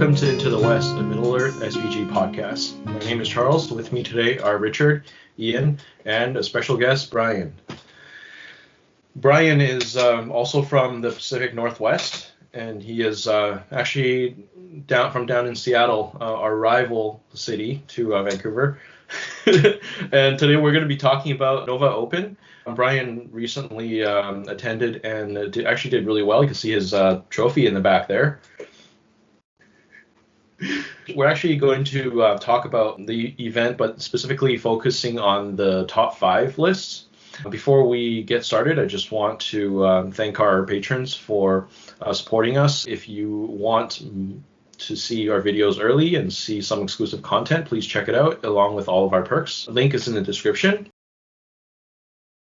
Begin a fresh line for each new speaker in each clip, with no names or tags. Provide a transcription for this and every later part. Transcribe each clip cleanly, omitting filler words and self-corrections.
Welcome to Into the West, the Middle Earth SVG podcast. My name is Charles. With me today are Richard, Ian, and a special guest, Bryan. Bryan is also from the Pacific Northwest, and he is actually down in Seattle, our rival city to Vancouver. And today we're going to be talking about Nova Open. Bryan recently attended and actually did really well. You can see his trophy in the back there. We're actually going to talk about the event, but specifically focusing on the top 5 lists. Before we get started, I just want to thank our patrons for supporting us. If you want to see our videos early and see some exclusive content, please check it out along with all of our perks. The link is in the description.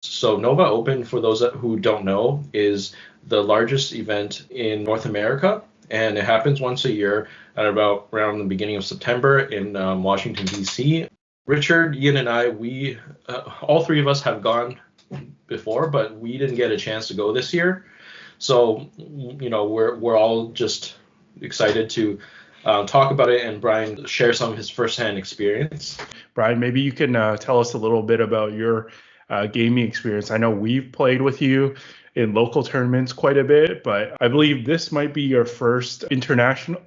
So Nova Open, for those who don't know, is the largest event in North America, and it happens once a year at about around the beginning of September in Washington, D.C. Richard, Ian, and I, we all three of us have gone before, but we didn't get a chance to go this year. So, you know, we're all just excited to talk about it, and Bryan share some of his firsthand experience.
Bryan, maybe you can tell us a little bit about your gaming experience. I know we've played with you in local tournaments quite a bit, but I believe this might be your first international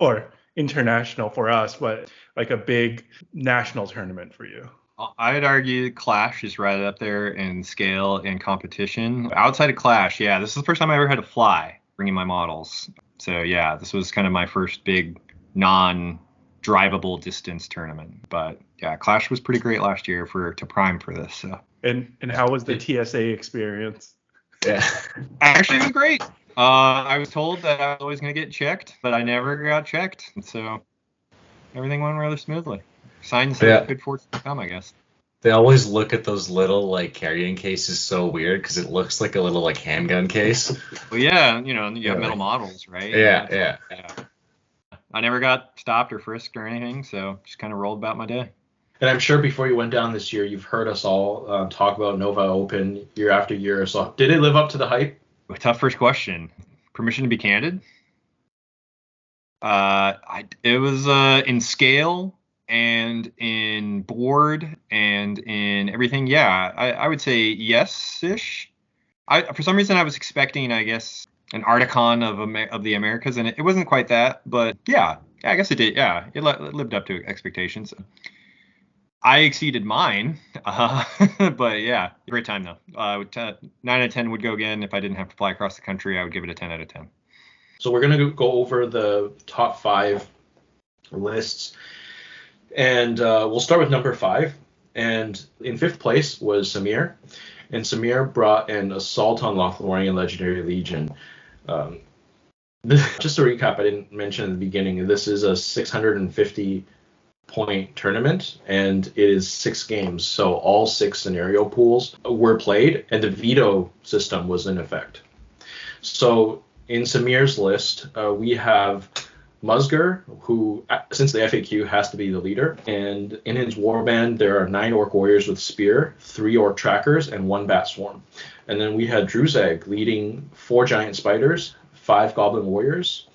for us, but like a big national tournament for you.
I'd argue Clash is right up there in scale and competition. Outside of Clash, yeah, this is the first time I ever had to fly bringing my models. So yeah, this was kind of my first big non-drivable distance tournament. But yeah, Clash was pretty great last year to prime for this. So.
And how was the TSA experience?
Yeah, actually it was great. I was told that I was always going to get checked, but I never got checked. So everything went rather smoothly. Signs of good fortune to come, I guess.
They always look at those little like carrying cases so weird because it looks like a little like handgun case.
Well, yeah, you know, you have metal models, right?
Yeah.
I never got stopped or frisked or anything, so just kind of rolled about my day.
And I'm sure before you went down this year, you've heard us all talk about Nova Open year after year. So did it live up to the hype?
Tough first question. Permission to be candid? It was in scale and in board and in everything. Yeah, I would say yes-ish. For some reason, I was expecting, I guess, an Articon of the Americas, and it wasn't quite that. But yeah, I guess it did. Yeah, it lived up to expectations. I exceeded mine, but yeah, great time though. 9 out of 10 would go again. If I didn't have to fly across the country, I would give it a 10 out of 10.
So we're going to go over the top 5 lists, and we'll start with number 5. And in 5th place was Samir, and Samir brought an Assault on Lothlorien Legendary Legion. Just to recap, I didn't mention at the beginning, this is a 650 point tournament, and it is 6 games, so all 6 scenario pools were played and the veto system was in effect. So in Samir's list, we have Musger, who since the FAQ has to be the leader, and in his warband there are 9 orc warriors with spear, 3 orc trackers, and 1 bat swarm. And then we had Druzeg leading 4 giant spiders, 5 goblin warriors,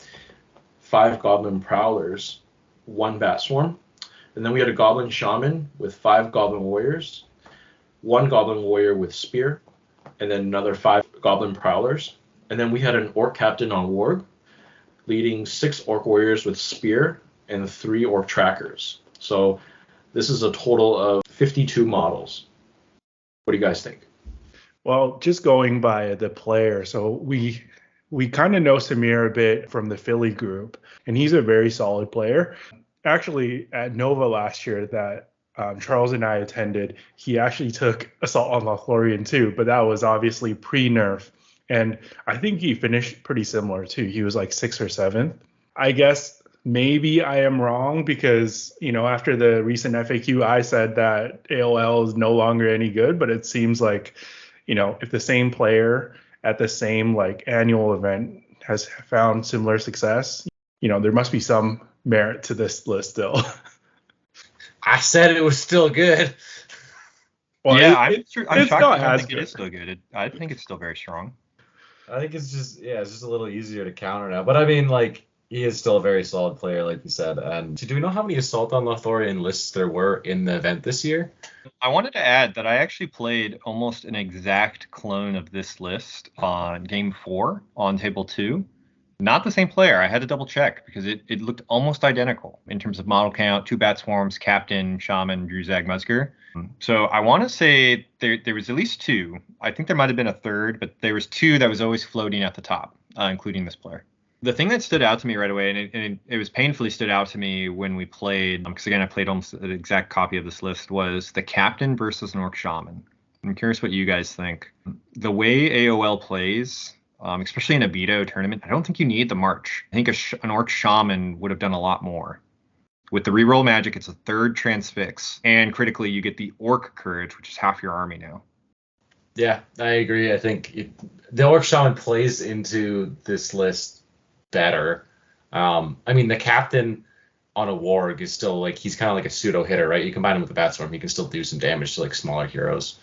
5 goblin prowlers, 1 bat swarm. And then we had a goblin shaman with 5 goblin warriors, 1 goblin warrior with spear, and then another 5 goblin prowlers. And then we had an orc captain on warg, leading 6 orc warriors with spear and 3 orc trackers. So this is a total of 52 models. What do you guys think?
Well, just going by the player, so we kind of know Samir a bit from the Philly group, and he's a very solid player. Actually, at Nova last year that Charles and I attended, he actually took Assault on Lothlorien too, but that was obviously pre-nerf. And I think he finished pretty similar too. He was like 6th or 7th. I guess maybe I am wrong because, you know, after the recent FAQ, I said that AOL is no longer any good, but it seems like, you know, if the same player at the same like annual event has found similar success, you know, there must be some merit to this list still.
I said it was still good.
Well, yeah, I'm shocked. I don't think
good.
It is still good. I think it's still very strong.
I think it's just a little easier to counter now. But I mean, like, He is still a very solid player, like you said. And do we know how many Assault on Lothlorien lists there were in the event this year?
I wanted to add that I actually played almost an exact clone of this list on game 4 on table 2. Not the same player. I had to double check because it looked almost identical in terms of model count, 2 Bat Swarms, Captain, Shaman, Druzag, Musger. So I want to say there was at least 2. I think there might have been a third, but there was 2 that was always floating at the top, including this player. The thing that stood out to me right away, and it was painfully stood out to me when we played, because again, I played almost an exact copy of this list, was the Captain versus an Orc Shaman. I'm curious what you guys think. The way AOL plays, especially in a veto tournament, I don't think you need the March. I think an Orc Shaman would have done a lot more. With the reroll magic, it's a 3rd transfix, and critically, you get the Orc Courage, which is half your army now.
Yeah, I agree. I think the Orc Shaman plays into this list better. I mean, the Captain on a Warg is still like, he's kind of like a pseudo hitter, right? You combine him with the Bat Storm, he can still do some damage to like smaller heroes.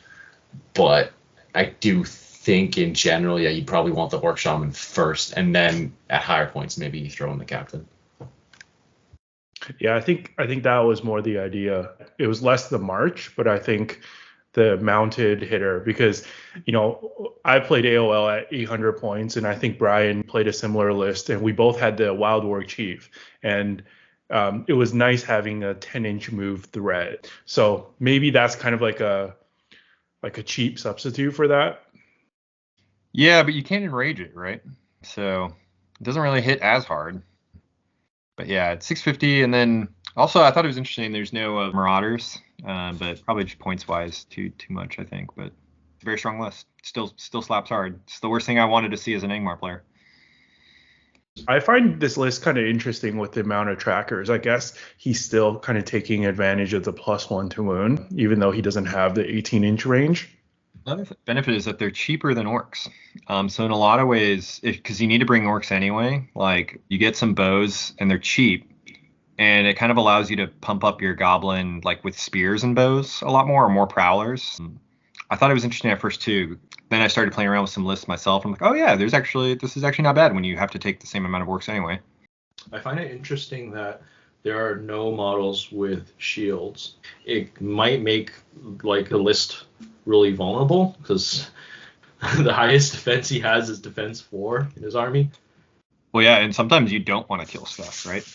But I do think in general, yeah, you probably want the Orc Shaman first, and then at higher points, maybe you throw in the Captain.
Yeah, I think that was more the idea. It was less the March, but I think the mounted hitter, because, I played AOL at 800 points, and I think Bryan played a similar list, and we both had the Wild Warg Chief, and it was nice having a 10-inch move threat. So maybe that's kind of like a cheap substitute for that.
Yeah, but you can't enrage it, right? So it doesn't really hit as hard. But yeah, it's 650, and then also I thought it was interesting. There's no Marauders, but probably just points wise too much, I think. But it's a very strong list. Still slaps hard. It's the worst thing I wanted to see as an Angmar player.
I find this list kind of interesting with the amount of trackers. I guess he's still kind of taking advantage of the +1 to wound, even though he doesn't have the 18-inch range.
Another benefit is that they're cheaper than orcs. So in a lot of ways, because you need to bring orcs anyway, like you get some bows and they're cheap, and it kind of allows you to pump up your goblin like with spears and bows a lot more, or more prowlers. I thought it was interesting at first too. Then I started playing around with some lists myself. I'm like, oh yeah, this is actually not bad when you have to take the same amount of orcs anyway.
I find it interesting that there are no models with shields. It might make like a list really vulnerable because the highest defense he has is defense 4 in his army.
Well, yeah, and sometimes you don't want to kill stuff, right?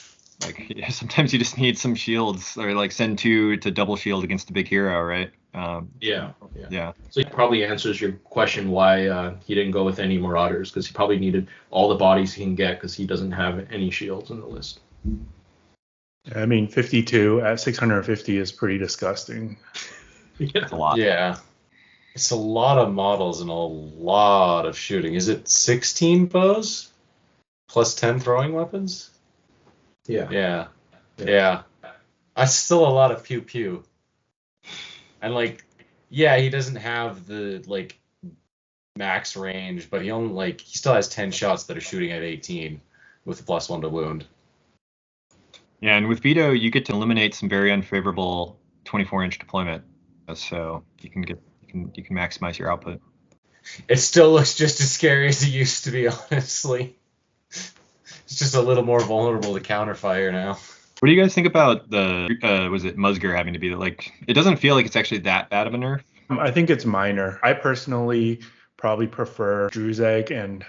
Like sometimes you just need some shields, or like send 2 to double shield against a big hero, right?
Yeah. So it
Yeah.
probably answers your question why he didn't go with any Marauders, because he probably needed all the bodies he can get because he doesn't have any shields in the list.
I mean, 52 at 650 is pretty disgusting.
It's a lot.
Yeah. It's a lot of models and a lot of shooting. Is it 16 bows plus 10 throwing weapons?
Yeah.
That's still a lot of pew pew. And like, yeah, he doesn't have the like max range, but he still has 10 shots that are shooting at 18 with the +1 to wound.
Yeah, and with veto, you get to eliminate some very unfavorable 24-inch deployment, so you can maximize your output.
It still looks just as scary as it used to be, honestly. It's just a little more vulnerable to counterfire now.
What do you guys think about the was it Musger having to be like? It doesn't feel like it's actually that bad of a nerf.
I think it's minor. I personally probably prefer Druzag and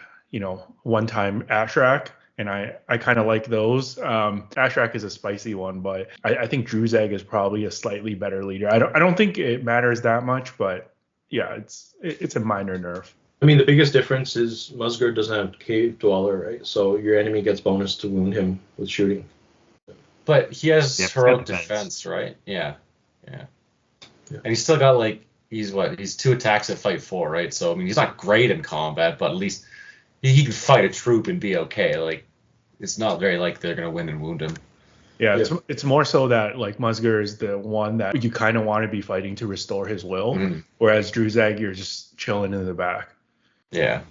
one-time Ashrak, and I kind of like those. Ashrak is a spicy one, but I think Druzag is probably a slightly better leader. I don't think it matters that much, but yeah, it's a minor nerf.
I mean, the biggest difference is Musger doesn't have Cave Dweller, right? So your enemy gets bonus to wound him with shooting.
But he has heroic
defense.
defense, right? Yeah. And he's still got he's 2 attacks at fight 4, right? So I mean, he's not great in combat, but at least he can fight a troop and be okay. Like, it's not very like they're gonna win and wound him.
Yeah, it's more so that like Musger is the one that you kind of want to be fighting to restore his will, whereas Druzag, you're just chilling in the back.
Yeah.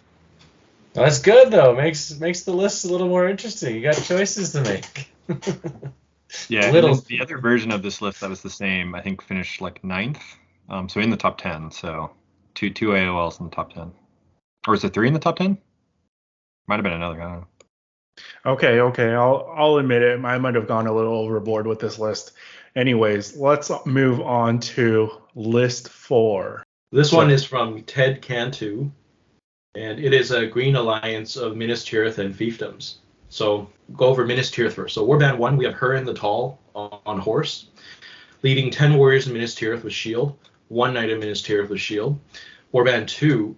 Well, that's good though. Makes the list a little more interesting. You got choices to make.
Yeah, the other version of this list that was the same, I think finished like 9th. So in the top 10. So two AOLs in the top 10. Or is it 3 in the top 10? Might have been another, I don't know.
Okay, okay. I'll admit it. I might have gone a little overboard with this list. Anyways, let's move on to list 4.
This
So
one is from Ted Cantu, and it is a green alliance of Minas Tirith and fiefdoms. So go over Minas Tirith first. So Warband 1, we have Hurin the Tall on horse, leading 10 warriors in Minas Tirith with shield, 1 knight in Minas Tirith with shield. Warband 2,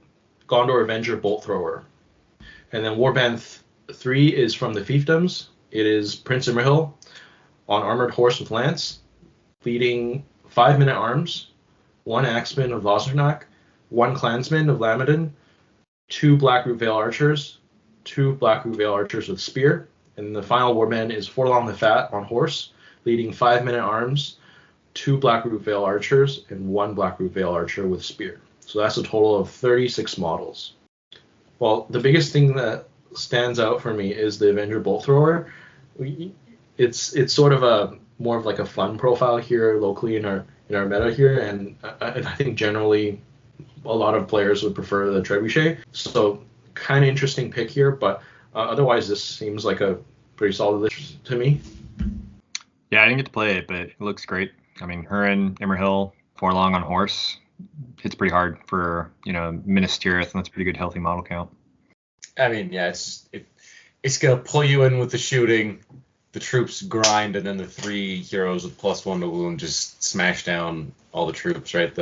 Gondor Avenger Bolt Thrower. And then Warband 3 is from the fiefdoms. It is Prince Imrahil on armored horse with lance, leading 5 men-at-arms, 1 axeman of Lothernach, 1 clansman of Lamadin, 2 Blackroot Vale archers, 2 Blackroot Vale archers with spear, and the final warband is Forlong the Fat on horse, leading 5 men-at-arms, 2 Blackroot Vale archers, and 1 Blackroot Vale archer with spear. So that's a total of 36 models. Well, the biggest thing that stands out for me is the Avenger Bolt Thrower. It's sort of a more of like a fun profile here locally in our meta here, and I think generally a lot of players would prefer the Trebuchet. So kind of interesting pick here, but otherwise this seems like a pretty solid list to me.
Yeah, I didn't get to play it, but it looks great. I mean, Hurin, Imrahil, Forlong on horse. It's pretty hard for, Minas Tirith, and that's a pretty good healthy model count.
I mean, yeah, it's gonna pull you in with the shooting, the troops grind, and then the 3 heroes with +1 to wound just smash down all the troops, right?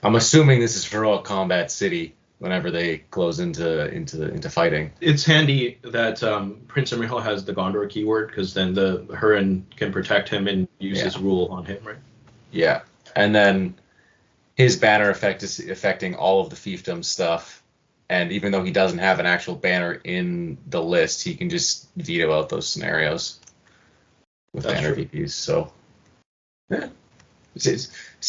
I'm assuming this is Heroic Combat City whenever they close into fighting.
It's handy that Prince Imrahil has the Gondor keyword, because then the Hurin can protect him and use his rule on him, right?
Yeah, and then his banner effect is affecting all of the fiefdom stuff, and even though he doesn't have an actual banner in the list, he can just veto out those scenarios with banner VPs. So, yeah. It's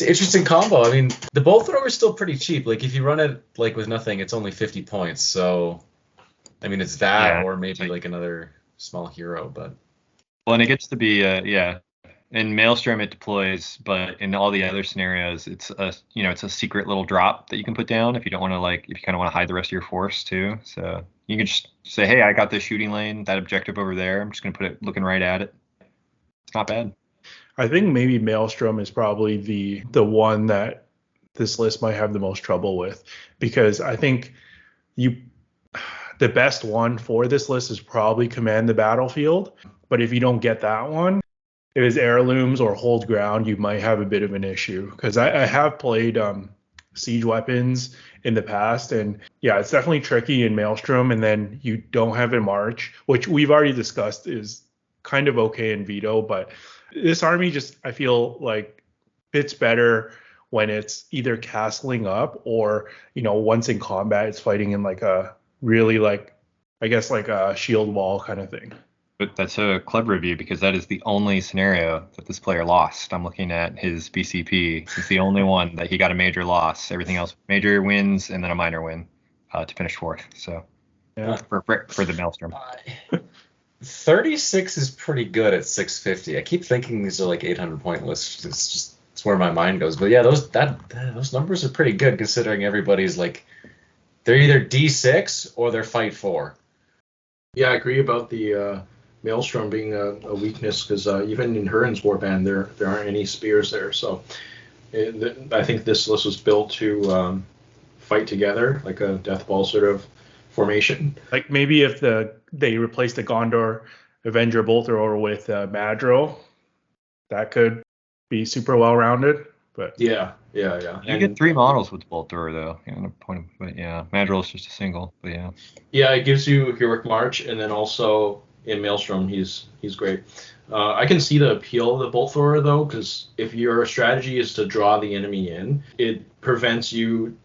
an interesting combo. I mean, the Bolt Thrower is still pretty cheap. Like, if you run it like with nothing, it's only 50 points. So, I mean, it's that or maybe like another small hero. But
and it gets to be in Maelstrom it deploys, but in all the other scenarios, it's a secret little drop that you can put down if you don't want to if you kind of want to hide the rest of your force too. So you can just say, hey, I got this shooting lane, that objective over there. I'm just gonna put it looking right at it. It's not bad.
I think maybe Maelstrom is probably the one that this list might have the most trouble with, because I think the best one for this list is probably Command the Battlefield. But if you don't get that one, if it's Heirlooms or Hold Ground, you might have a bit of an issue, because I have played siege weapons in the past, and yeah, it's definitely tricky in Maelstrom, and then you don't have a March, which we've already discussed is kind of okay in Veto, but this army just, I feel like, fits better when it's either castling up or, once in combat, it's fighting in like a really like a shield wall kind of thing.
But that's a clever review, because that is the only scenario that this player lost. I'm looking at his BCP. It's the only one that he got a major loss. Everything else, major wins and then a minor win to finish 4th. So
yeah,
for the Maelstrom.
36 is pretty good at 650. I keep thinking these are like 800 point lists. It's where my mind goes. But yeah, those numbers are pretty good, considering everybody's like, they're either D6 or they're fight 4.
Yeah, I agree about the Maelstrom being a weakness, because even in Hurin's warband there aren't any spears there. So I think this list was built to fight together, like a death ball sort of formation.
Like maybe if they replaced the Gondor Avenger Bolt Thrower with Madro, that could be super well rounded. But
yeah.
You get 3 models with Bolt Thrower though. But yeah, Madrigal is just a single. But yeah.
Yeah, it gives you Heroic March, and then also in Maelstrom he's great. I can see the appeal of the Bolt Thrower though, because if your strategy is to draw the enemy in, it prevents you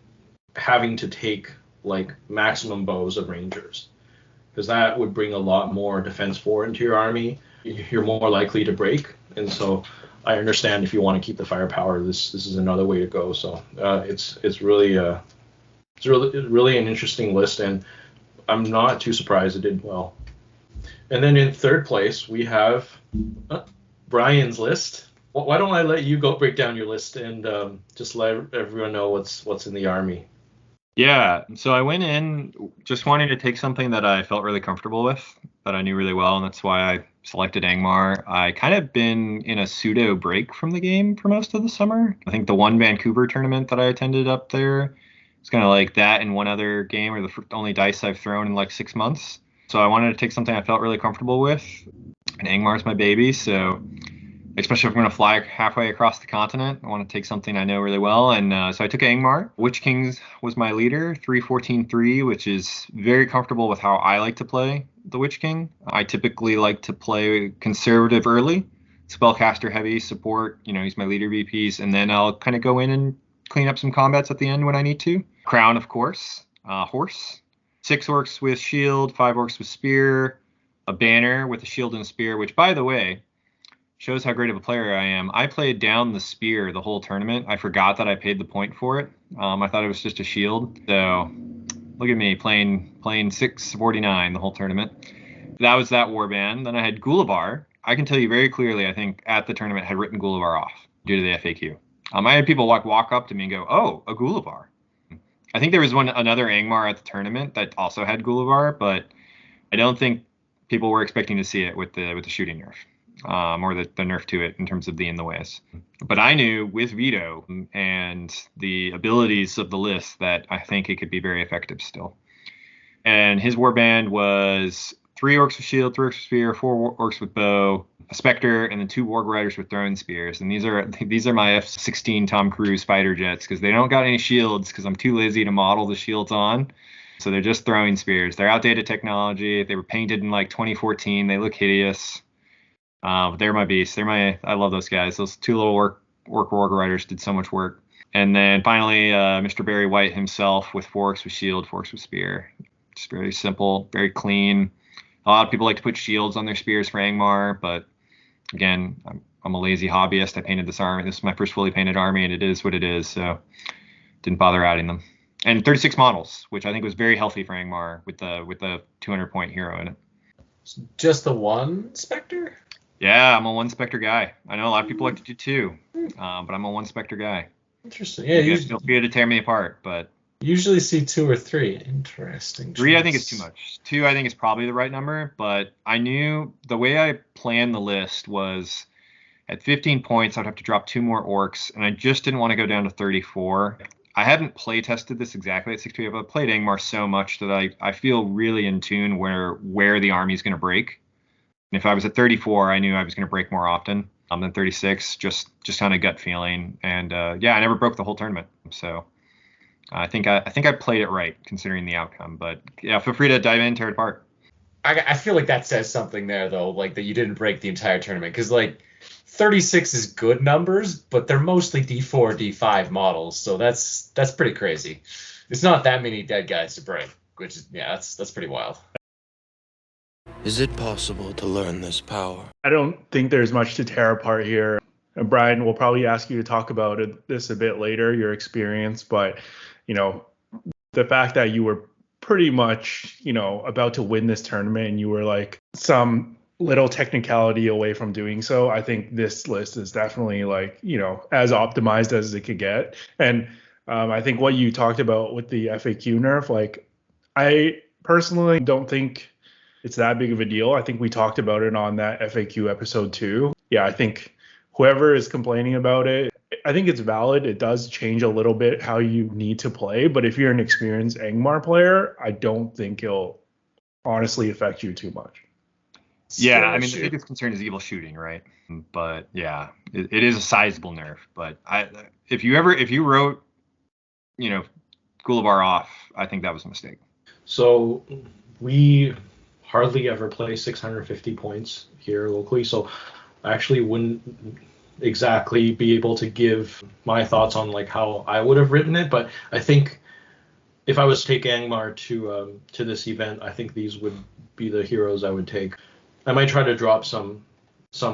having to take like maximum bows of Rangers, because that would bring a lot more defense 4 into your army. You're more likely to break, and so I understand if you want to keep the firepower, this is another way to go. So it's really an interesting list, and I'm not too surprised it did well. And then in 3rd place we have Bryan's list. Why don't I let you go break down your list and just let everyone know what's in the army?
Yeah, so I went in just wanting to take something that I felt really comfortable with, that I knew really well, and that's why I selected Angmar. I kind of been in a pseudo break from the game for most of the summer. I think the one Vancouver tournament that I attended up there, it's kind of like that and one other game are the only dice I've thrown in like 6 months. So I wanted to take something I felt really comfortable with, and Angmar's my baby, so especially if I'm going to fly halfway across the continent. I want to take something I know really well. And so I took Angmar. Witch Kings was my leader, 3-14-3, which is very comfortable with how I like to play the Witch King. I typically like to play conservative early, spellcaster heavy, support, use my leader VPs, and then I'll kind of go in and clean up some combats at the end when I need to. Crown, of course. Horse. 6 orcs with shield, 5 orcs with spear, a banner with a shield and a spear, which, by the way, shows how great of a player I am. I played down the spear the whole tournament. I forgot that I paid the point for it. I thought it was just a shield. So look at me playing 649 the whole tournament. That was that warband. Then I had Gulabar. I can tell you very clearly, I think at the tournament had written Gulabar off due to the FAQ. I had people walk up to me and go, "Oh, a Gulabar." I think there was another Angmar at the tournament that also had Gulabar, but I don't think people were expecting to see it with the shooting nerf. Or the nerf to it in terms of the in the ways. But I knew with veto and the abilities of the list that I think it could be very effective still. And his warband was 3 orcs with shield, 3 orcs with spear, 4 orcs with bow, a specter, and then 2 warg riders with throwing spears. And these are my F-16 Tom Cruise fighter jets because they don't got any shields because I'm too lazy to model the shields on. So they're just throwing spears. They're outdated technology. They were painted in like 2014. They look hideous. They're my beasts. I love those guys. Those 2 little warg riders did so much work. And then finally, Mr. Barry White himself with 4 orcs with shield, 4 orcs with spear. Just very simple, very clean. A lot of people like to put shields on their spears for Angmar, but again, I'm a lazy hobbyist. I painted this army. This is my first fully painted army, and it is what it is. So didn't bother adding them. And 36 models, which I think was very healthy for Angmar with the 200-point hero in it.
Just the one Spectre?
Yeah, I'm a 1 Spectre guy. I know a lot of people like to do 2, but I'm a 1 Spectre guy.
Interesting. Yeah,
you feel free to tear me apart, but
usually see 2 or 3. Interesting.
3 I think is too much. 2 I think is probably the right number, but I knew the way I planned the list was at 15 points I'd have to drop 2 more orcs, and I just didn't want to go down to 34. I haven't play tested this exactly at 62. I've played Angmar so much that I feel really in tune where the army is going to break. And if I was at 34, I knew I was going to break more often than 36, just kind of gut feeling. And I never broke the whole tournament. So I think I played it right considering the outcome. But yeah, feel free to dive in, tear it apart.
I feel like that says something there, though, like that you didn't break the entire tournament. Because, like, 36 is good numbers, but they're mostly D4, D5 models. So that's pretty crazy. It's not that many dead guys to break, which is, yeah, that's pretty wild.
Is it possible to learn this power?
I don't think there's much to tear apart here. And Bryan, we'll probably ask you to talk about this a bit later, your experience. But, the fact that you were pretty much, about to win this tournament and you were like some little technicality away from doing so, I think this list is definitely like, as optimized as it could get. And I think what you talked about with the FAQ nerf, like, I personally don't think it's that big of a deal. I think we talked about it on that FAQ episode too. Yeah, I think whoever is complaining about it, I think it's valid. It does change a little bit how you need to play. But if you're an experienced Angmar player, I don't think it'll honestly affect you too much.
Yeah, I mean, the biggest concern is evil shooting, right? But yeah, it is a sizable nerf. But if you wrote, Gulabar off, I think that was a mistake.
So we hardly ever play 650 points here locally, so I actually wouldn't exactly be able to give my thoughts on like how I would have written it, but I think if I was to take Angmar to this event, I think these would be the heroes I would take. I might try to drop some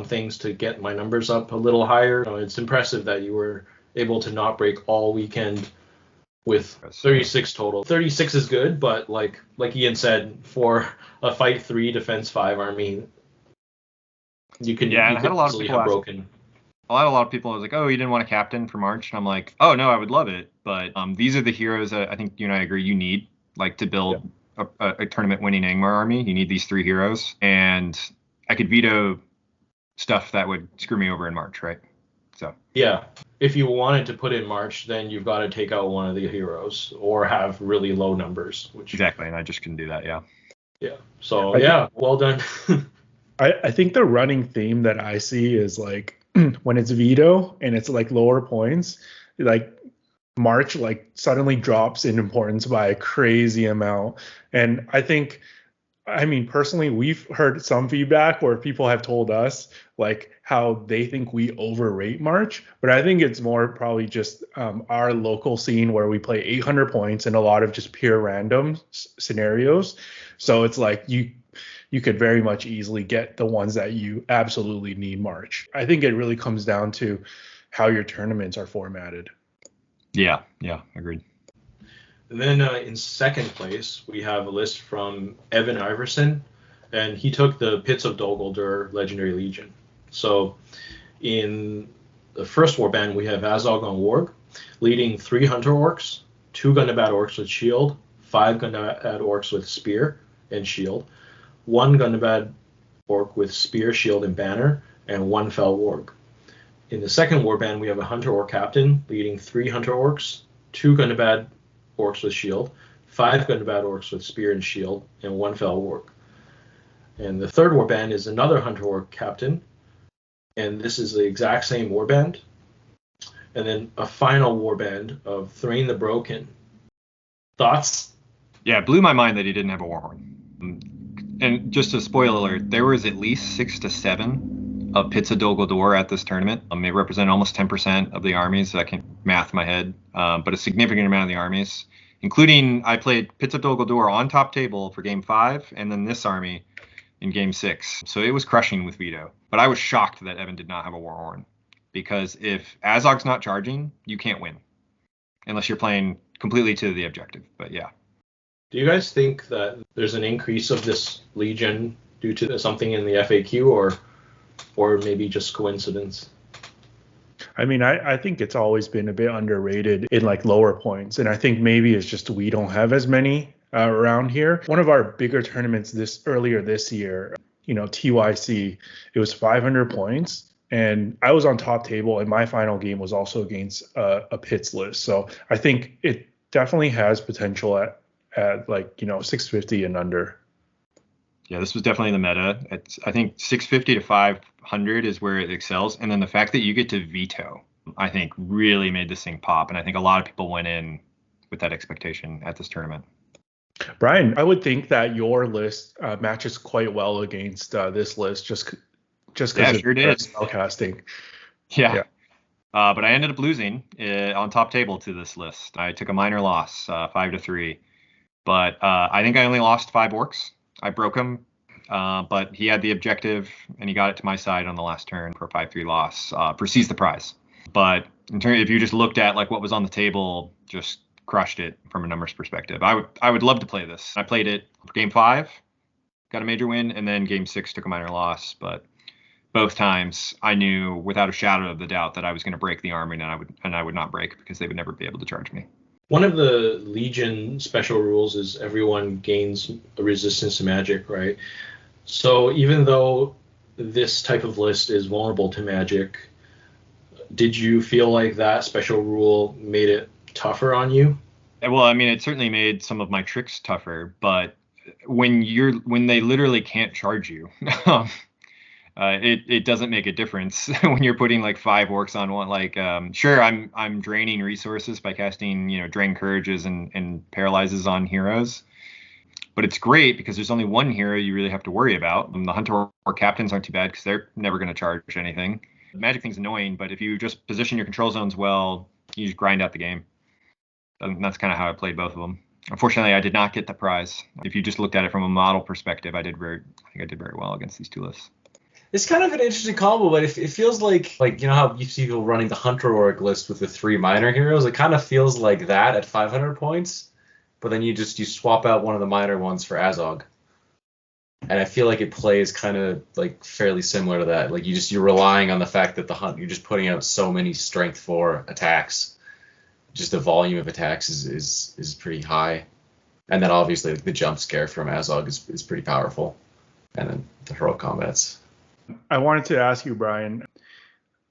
things to get my numbers up a little higher. It's impressive that you were able to not break all weekend with 36 total. 36 is good, but like Ian said, for a fight 3 defense 5 army, you can
I had a lot of people
have broken.
A lot of people was like, oh, you didn't want a captain for March, and I'm like, oh no, I would love it, but these are the heroes that I think you and I agree you need, like, to build a tournament winning Angmar army. You need these 3 heroes, and I could veto stuff that would screw me over in March, right? So
yeah, if you wanted to put in March, then you've got to take out one of the heroes or have really low numbers. Which
exactly, and I just couldn't do that. Yeah.
Yeah. So yeah, well done.
I think the running theme that I see is like when it's veto and it's like lower points, like March like suddenly drops in importance by a crazy amount. And I mean, personally, we've heard some feedback where people have told us like how they think we overrate March, but I think it's more probably just our local scene where we play 800 points and a lot of just pure random scenarios. So it's like you could very much easily get the ones that you absolutely need March. I think it really comes down to how your tournaments are formatted.
Yeah, agreed.
And then in second place, we have a list from Evan Iverson, and he took the Pits of Dol Guldur Legendary Legion. So in the first warband, we have Azog on Warg, leading 3 Hunter Orcs, 2 Gundabad Orcs with Shield, 5 Gundabad Orcs with Spear and Shield, 1 Gundabad Orc with Spear, Shield, and Banner, and 1 Fel Warg. In the second warband, we have a Hunter Orc Captain, leading 3 Hunter Orcs, 2 Gundabad Orcs with Shield, 5 Gundabad Orcs with Spear and Shield, and 1 Fel Warg. And the third warband is another Hunter Orc Captain, and this is the exact same warband. And then a final warband of Thrain the Broken. Thoughts?
Yeah, it blew my mind that he didn't have a Warhorn. And just a spoiler alert, there was at least 6 to 7 of Pits of Dol Guldur at this tournament. They represent almost 10% of the armies. I can't math in my head, but a significant amount of the armies, including I played Pits of Dol Guldur on top table for game 5, and then this army in game 6. So it was crushing with veto. But I was shocked that Evan did not have a Warhorn, because if Azog's not charging, you can't win unless you're playing completely to the objective. But yeah.
Do you guys think that there's an increase of this Legion due to something in the FAQ, or maybe just coincidence?
I mean, I think it's always been a bit underrated in like lower points. And I think maybe it's just we don't have as many around here. One of our bigger tournaments earlier this year, TYC, it was 500 points. And I was on top table, and my final game was also against a Pits list. So I think it definitely has potential at like 650 and under.
Yeah, this was definitely the meta. I think 650 to 500 is where it excels, and then the fact that you get to veto, I think, really made this thing pop. And I think a lot of people went in with that expectation at this tournament.
Bryan, I would think that your list matches quite well against this list, just because
of sure
spellcasting.
Yeah. But I ended up losing on top table to this list. I took a minor loss, 5-3. But I think I only lost 5 orcs. I broke him, but he had the objective, and he got it to my side on the last turn for a 5-3 loss for Seize the Prize. But if you just looked at like what was on the table, just crushed it from a numbers perspective. I would love to play this. I played it for game 5, got a major win, and then game 6 took a minor loss. But both times I knew without a shadow of the doubt that I was going to break the army, and I would not break because they would never be able to charge me.
One of the Legion special rules is everyone gains a resistance to magic, right? So even though this type of list is vulnerable to magic, did you feel like that special rule made it tougher on you?
Well, I mean, it certainly made some of my tricks tougher, but when they literally can't charge you, it doesn't make a difference when you're putting like 5 orcs on one. Like, sure, I'm draining resources by casting, Drain Courages and Paralyzes on heroes, but it's great because there's only one hero you really have to worry about. And the Hunter or Captains aren't too bad because they're never going to charge anything. The magic thing's annoying, but if you just position your control zones well, you just grind out the game. And that's kind of how I played both of them. Unfortunately, I did not get the prize. If you just looked at it from a model perspective, I think I did very well against these 2 lists.
It's kind of an interesting combo, but it feels like how you see people running the Hunter Orc list with the 3 minor heroes. It kind of feels like that at 500 points, but then you swap out one of the minor ones for Azog. And I feel like it plays kind of like fairly similar to that. Like you're relying on the fact that you're just putting out so many strength 4 attacks. Just the volume of attacks is pretty high. And then obviously the jump scare from Azog is pretty powerful. And then the heroic combats.
I wanted to ask you, Bryan,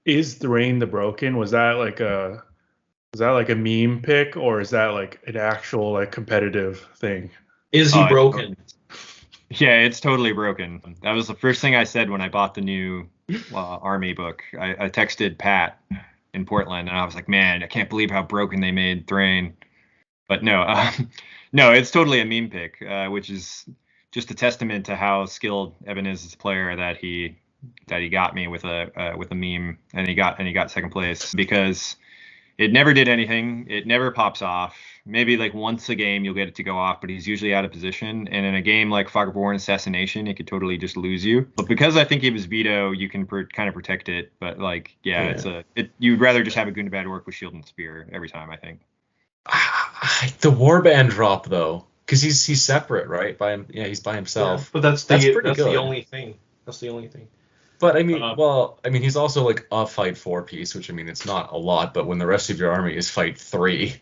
is Thrain the Broken? Was that like a meme pick, or is that like an actual like competitive thing?
Is he broken?
Yeah, it's totally broken. That was the first thing I said when I bought the new Army book. I texted Pat in Portland, and I was like, man, I can't believe how broken they made Thrain. But no, no, it's totally a meme pick, which is just a testament to how skilled Evan is as a player that he got me with a meme, and he got second place because it never did anything. It never pops off. Maybe like once a game you'll get it to go off, but he's usually out of position. And in a game like Foggerborn Assassination, it could totally just lose you. But because I think he was veto, you can kind of protect it. But like, you'd rather just have a Gundabad orc with shield and spear every time, I think.
The warband drop though, because he's separate, right? He's by himself.
Yeah, but that's the only thing. That's the only thing.
But I mean, he's also like a fight 4 piece, which I mean, it's not a lot. But when the rest of your army is fight 3,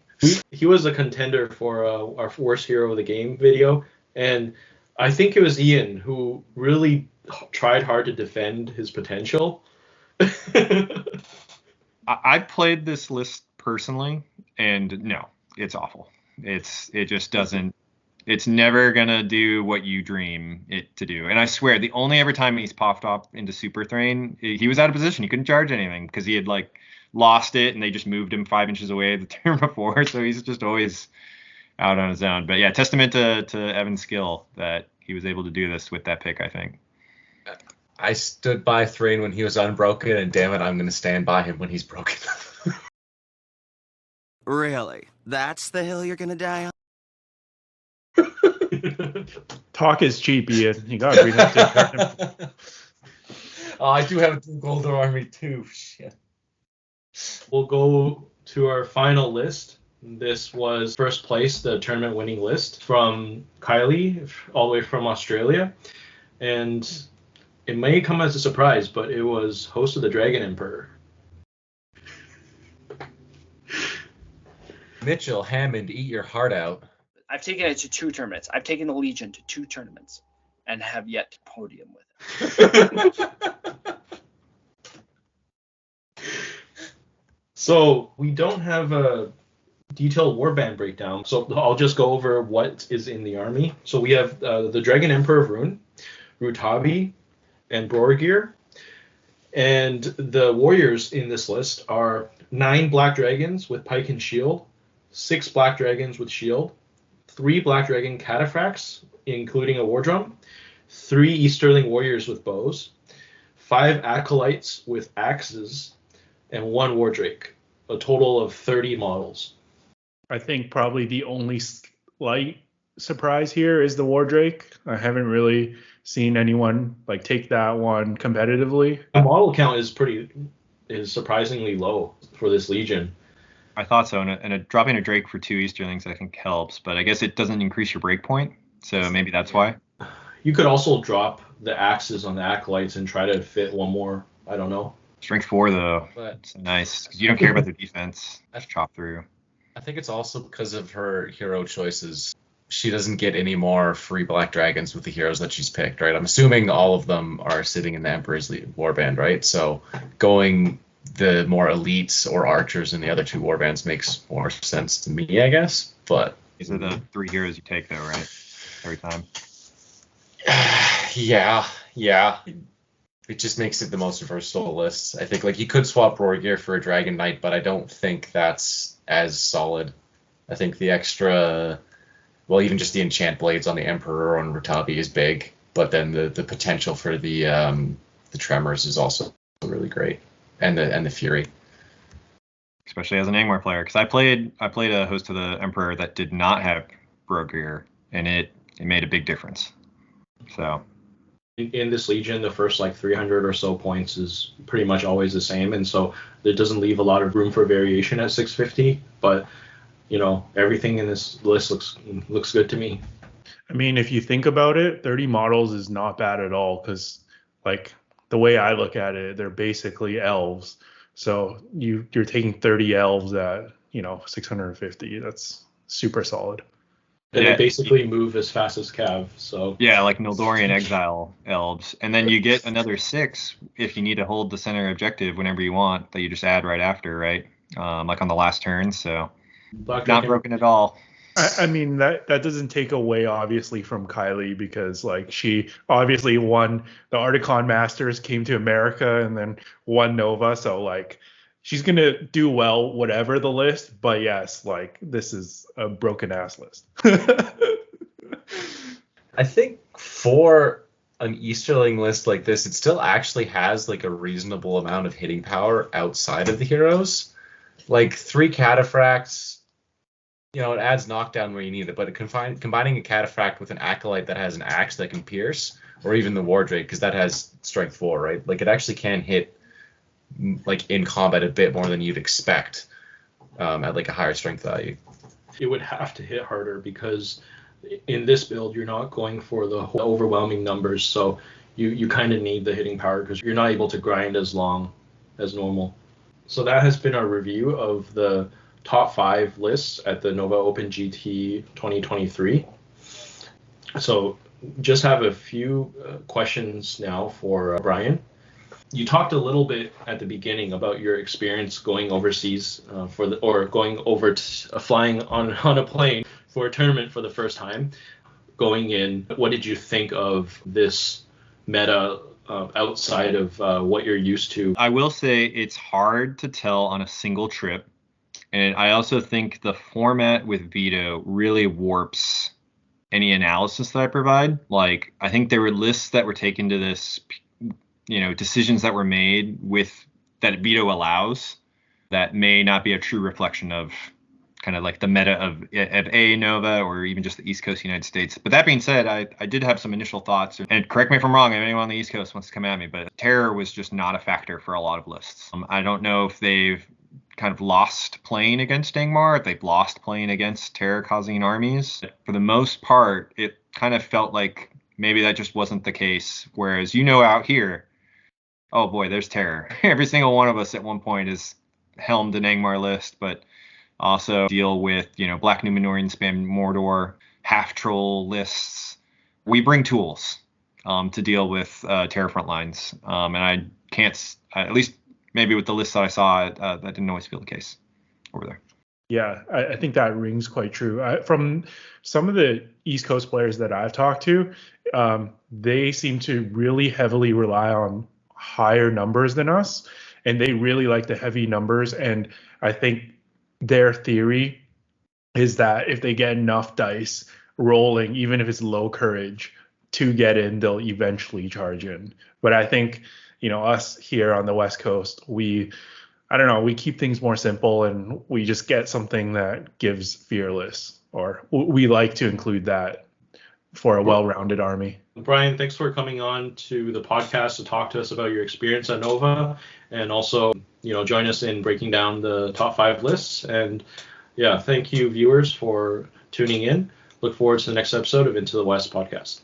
he was a contender for our worst hero of the game video, and I think it was Ian who really tried hard to defend his potential.
I played this list personally, and no, it's awful. It just doesn't. It's never gonna do what you dream it to do. And I swear, the only ever time he's popped off into Super Thrain, he was out of position. He couldn't charge anything because he had like lost it, and they just moved him 5 inches away the turn before. So he's just always out on his own. But yeah, testament to Evan's skill that he was able to do this with that pick, I think.
I stood by Thrain when he was unbroken, and damn it, I'm gonna stand by him when he's broken.
Really? That's the hill you're gonna die on?
Talk is cheap, Ian. You gotta read it.
I do have a Golden Army too. Shit.
We'll go to our final list. This was first place, the tournament winning list from Kylie, all the way from Australia. And it may come as a surprise, but it was Host of the Dragon Emperor.
Mitchell, Hammond, eat your heart out.
I've taken it to 2 tournaments. I've taken the Legion to 2 tournaments and have yet to podium with it.
So we don't have a detailed warband breakdown, so I'll just go over what is in the army. So we have the Dragon Emperor of Rune, Rutabi, and Borgir. And the warriors in this list are 9 black dragons with pike and shield, 6 black dragons with shield, 3 black dragon cataphracts, including a war drum, 3 Easterling warriors with bows, 5 acolytes with axes, and 1 wardrake. A total of 30 models.
I think probably the only slight surprise here is the wardrake. I haven't really seen anyone like take that one competitively.
The model count is surprisingly low for this Legion.
I thought so, and dropping a Drake for 2 Easterlings I think helps, but I guess it doesn't increase your breakpoint, so maybe that's why.
You could also drop the axes on the acolytes and try to fit one more. I don't know.
Strength 4 though, but it's nice because you don't care about the defense. Just chop through.
I think it's also because of her hero choices. She doesn't get any more free black dragons with the heroes that she's picked, right? I'm assuming all of them are sitting in the Emperor's warband, right? So going the more elites or archers in the other 2 warbands makes more sense to me, I guess. But
these are the 3 heroes you take, though, right? Every time.
Yeah. It just makes it the most versatile list. I think like you could swap Borgir for a Dragon Knight, but I don't think that's as solid. I think the extra, well, even just the enchant blades on the Emperor on Rutabi is big, but then the potential for the tremors is also really great, and the fury.
Especially as an Angmar player, because I played a Host of the Emperor that did not have Borgir, and it made a big difference. So.
In this Legion, the first like 300 or so points is pretty much always the same, and so it doesn't leave a lot of room for variation at 650. But everything in this list looks good to me.
I mean, if you think about it, 30 models is not bad at all because, like, the way I look at it, they're basically elves. So you're taking 30 elves at 650. That's super solid.
And
Yeah.
they basically move as fast as Cav. So
Yeah, like Mildorian Exile elves. And then you get another 6 if you need to hold the center objective whenever you want, that you just add right after, right? Like on the last turn. So
Black
not
Dragon-
broken at all.
I mean, that doesn't take away obviously from Kylie because like she obviously won the Articon Masters, came to America, and then won Nova. So like she's gonna do well whatever the list. But yes, like this is a broken ass list.
I think for an Easterling list like this, it still actually has like a reasonable amount of hitting power outside of the heroes. Like 3 cataphracts, it adds knockdown where you need it, but combining a cataphract with an acolyte that has an axe that can pierce, or even the wardrake, because that has strength 4, right? Like it actually can hit like in combat a bit more than you'd expect at like a higher strength value.
It would have to hit harder because in this build you're not going for the overwhelming numbers, so you kind of need the hitting power because you're not able to grind as long as normal. So that has been our review of the top 5 lists at the Nova Open GT 2023. So just have a few questions now for Bryan. You talked a little bit at the beginning about your experience going overseas flying on a plane for a tournament for the first time. Going in, what did you think of this meta outside of what you're used to?
I will say it's hard to tell on a single trip. And I also think the format with Veto really warps any analysis that I provide. Like, I think there were lists that were taken to this, decisions that were made with that Veto allows that may not be a true reflection of kind of like the meta of A Nova or even just the East Coast United States. But that being said, I did have some initial thoughts. And correct me if I'm wrong, if anyone on the East Coast wants to come at me, but terror was just not a factor for a lot of lists. I don't know if they've kind of lost playing against Angmar, if they've lost playing against terror-causing armies. For the most part, it kind of felt like maybe that just wasn't the case. Whereas out here, oh boy, there's terror. Every single one of us at one point is helmed an Angmar list, but also deal with, Black Numenorian spam Mordor, half-troll lists. We bring tools to deal with terror front lines. And I can't, at least maybe with the list that I saw, that didn't always feel the case over there.
Yeah, I think that rings quite true. From some of the East Coast players that I've talked to, they seem to really heavily rely on higher numbers than us, and they really like the heavy numbers. And I think their theory is that if they get enough dice rolling, even if it's low courage, to get in, they'll eventually charge in. But I think, us here on the West Coast, we keep things more simple and we just get something that gives fearless, or we like to include that for a well-rounded army.
Bryan, thanks for coming on to the podcast to talk to us about your experience at Nova, and also, join us in breaking down the top 5 lists. And yeah, thank you viewers for tuning in. Look forward to the next episode of Into the West podcast.